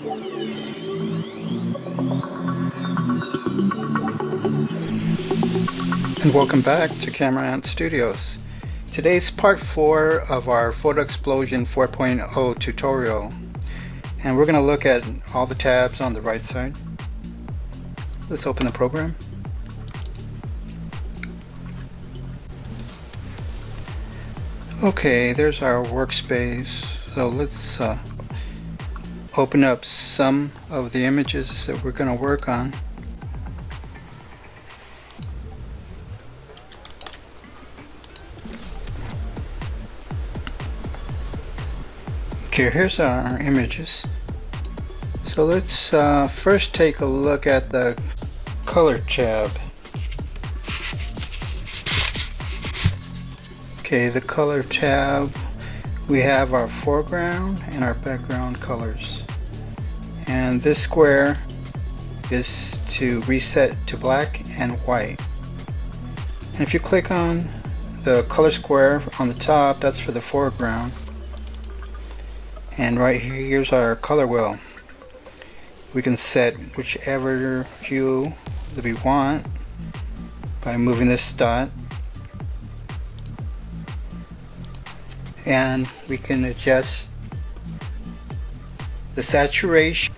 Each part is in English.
And welcome back to Camera Ant Studios. Today's part 4 of our Photo Explosion 4.0 tutorial, and we're going to look at all the tabs on the right side. Let's open the program. Okay, there's our workspace. So let's open up some of the images that we're going to work on. Okay, here's our images. So let's first take a look at the color tab. Okay, the color tab, we have our foreground and our background colors. And this square is to reset to black and white. And if you click on the color square on the top, that's for the foreground. And right here, here's our color wheel. We can set whichever hue that we want by moving this dot. And we can adjust the saturation.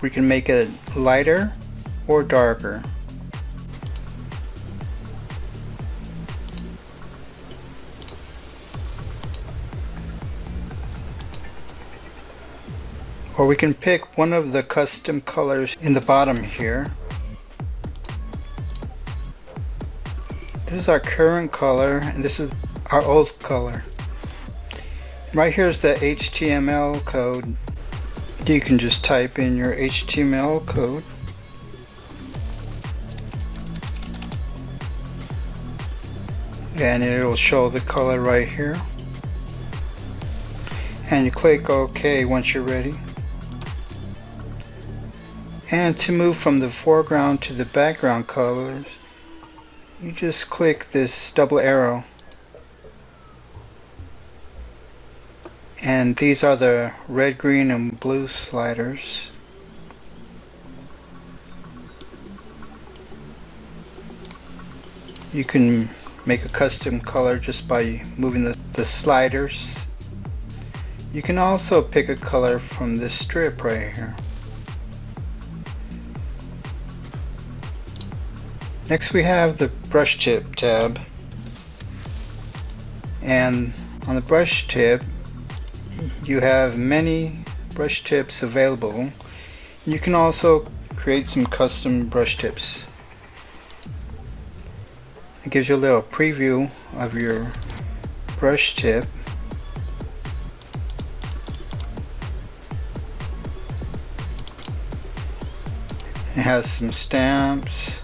We can make it lighter or darker. Or we can pick one of the custom colors in the bottom here. This is our current color and this is our old color. Right here is the HTML code. You can just type in your HTML code. And it'll show the color right here. And you click OK once you're ready. And to move from the foreground to the background colors, you just click this double arrow. And these are the red, green, and blue sliders. You can make a custom color just by moving the sliders. You can also pick a color from this strip right here. Next we have the brush tip tab, and on the brush tip you have many brush tips available. You can also create some custom brush tips. It gives you a little preview of your brush tip. It has some stamps.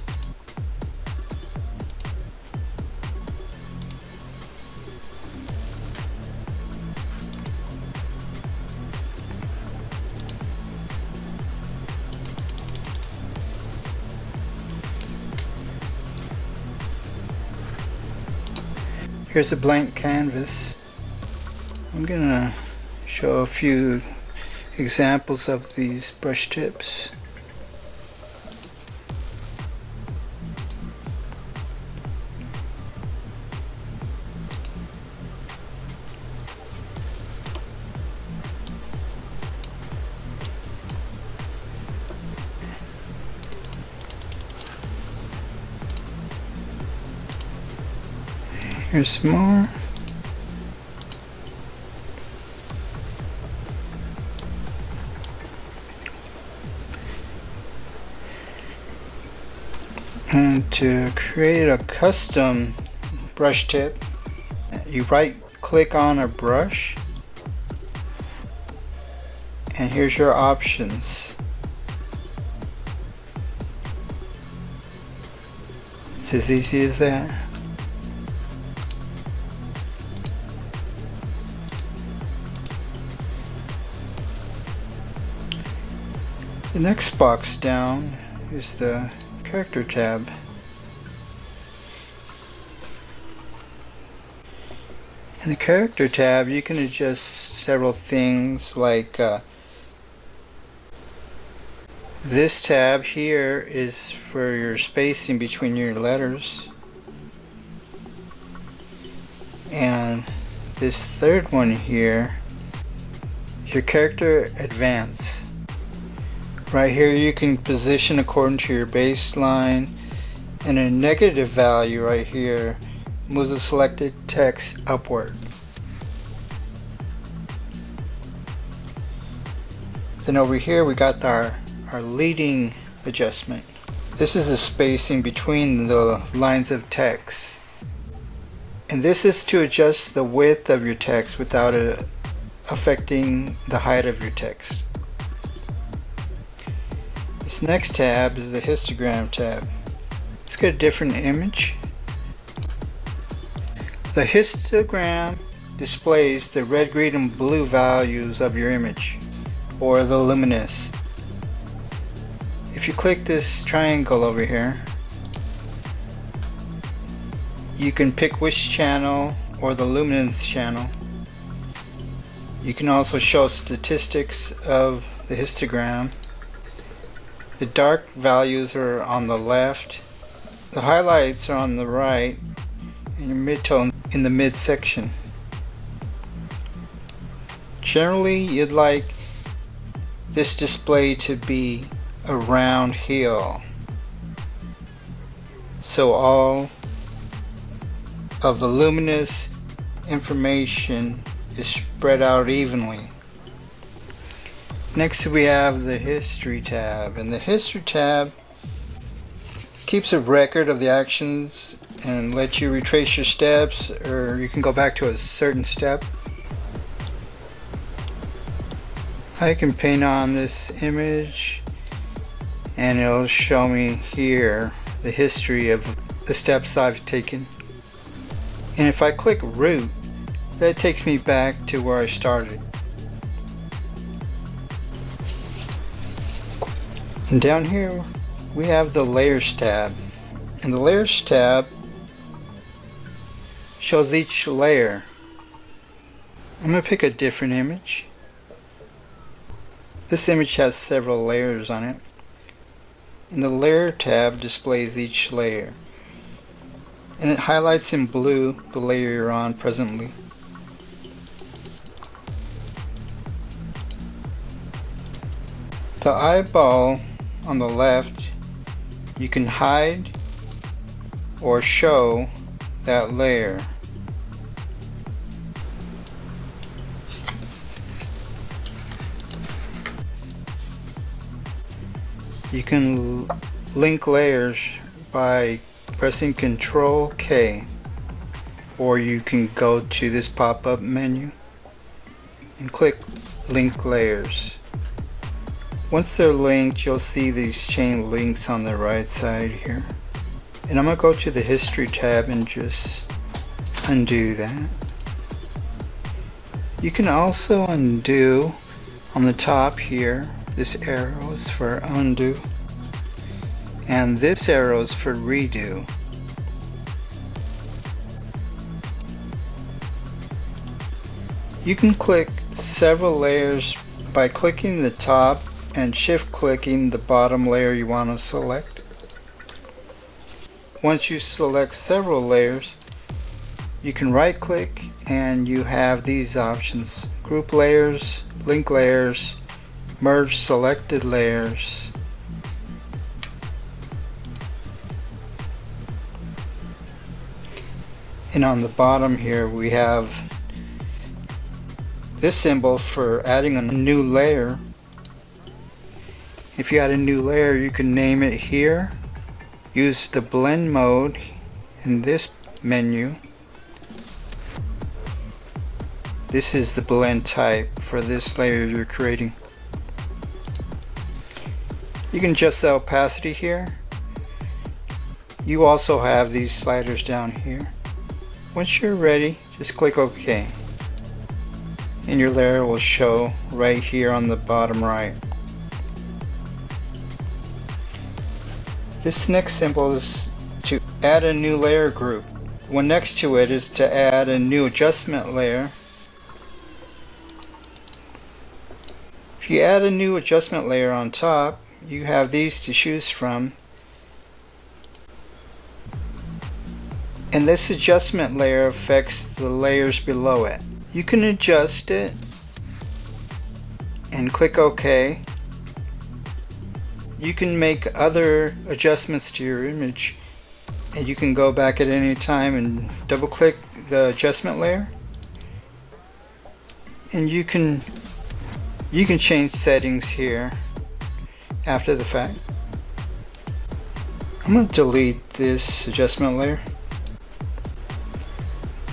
Here's a blank canvas. I'm gonna show a few examples of these brush tips. Here's some more. And to create a custom brush tip, you right click on a brush and here's your options. It's as easy as that. The next box down is the character tab. In the character tab, you can adjust several things like this tab here is for your spacing between your letters, and this third one here, your character advance. Right here you can position according to your baseline, and a negative value right here moves the selected text upward. Then over here we got our leading adjustment. This is the spacing between the lines of text, and this is to adjust the width of your text without affecting the height of your text. This next tab is the Histogram tab. Let's get a different image. The histogram displays the red, green, and blue values of your image, or the luminous. If you click this triangle over here, you can pick which channel or the luminance channel. You can also show statistics of the histogram. The dark values are on the left, the highlights are on the right, and your midtone in the midsection. Generally, you'd like this display to be a round hill, so all of the luminous information is spread out evenly. Next we have the History tab, and the History tab keeps a record of the actions and lets you retrace your steps, or you can go back to a certain step. I can paint on this image and it'll show me here the history of the steps I've taken. And if I click root, that takes me back to where I started. And down here we have the Layers tab, and the Layers tab shows each layer. I'm going to pick a different image. This image has several layers on it, and the Layer tab displays each layer, and it highlights in blue the layer you're on presently. The eyeball on the left, you can hide or show that layer. You can link layers by pressing Ctrl K, or you can go to this pop-up menu and click Link Layers. Once they're linked, you'll see these chain links on the right side here. And I'm going to go to the History tab and just undo that. You can also undo on the top here. This arrow is for undo, and this arrow is for redo. You can click several layers by clicking the top and shift clicking the bottom layer you want to select. Once you select several layers, you can right click and you have these options: group layers, link layers, merge selected layers. And on the bottom here we have this symbol for adding a new layer. If you add a new layer, you can name it here. Use the blend mode in this menu. This is the blend type for this layer you're creating. You can adjust the opacity here. You also have these sliders down here. Once you're ready, just click OK, and your layer will show right here on the bottom right. This next symbol is to add a new layer group. one next to it is to add a new adjustment layer. If you add a new adjustment layer on top, you have these to choose from. And this adjustment layer affects the layers below it. You can adjust it and click OK. You can make other adjustments to your image, and you can go back at any time and double click the adjustment layer, and you can change settings here after the fact. I'm going to delete this adjustment layer.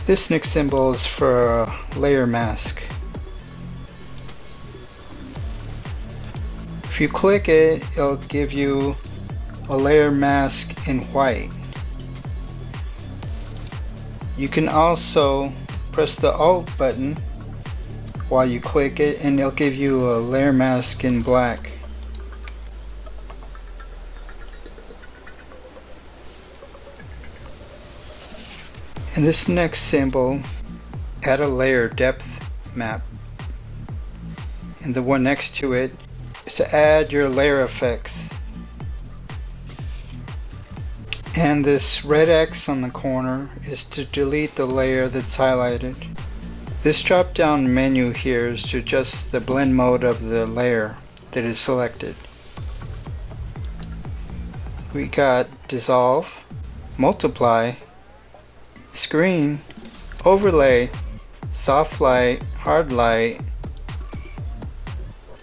This next symbol is for a layer mask. If you click it, it'll give you a layer mask in white. You can also press the Alt button while you click it, and it'll give you a layer mask in black. And this next symbol, add a layer depth map. And the one next to it is to add your layer effects. And this red X on the corner is to delete the layer that's highlighted. This drop down menu here is to adjust the blend mode of the layer that is selected. We got dissolve, multiply, screen, overlay, soft light, hard light,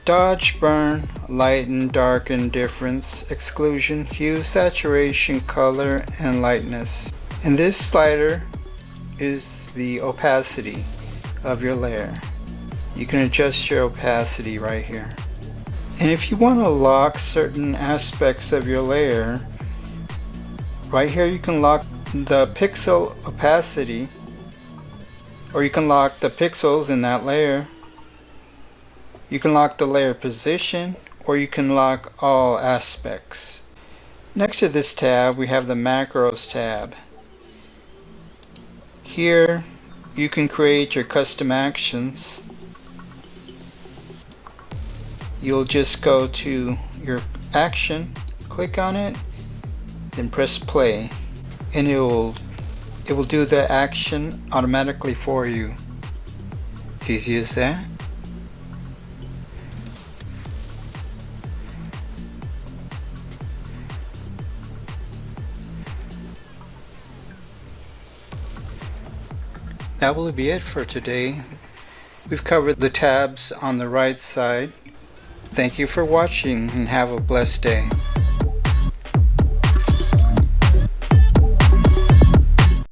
dodge, burn, lighten, darken, difference, exclusion, hue, saturation, color, and lightness. And this slider is the opacity of your layer. You can adjust your opacity right here. And if you want to lock certain aspects of your layer, right here you can lock the pixel opacity, or you can lock the pixels in that layer. You can lock the layer position, or you can lock all aspects. Next to this tab we have the macros tab. Here you can create your custom actions. You'll just go to your action, click on it, then press play, and it will do the action automatically for you. It's easy as that. That will be it for today. We've covered the tabs on the right side. Thank you for watching and have a blessed day.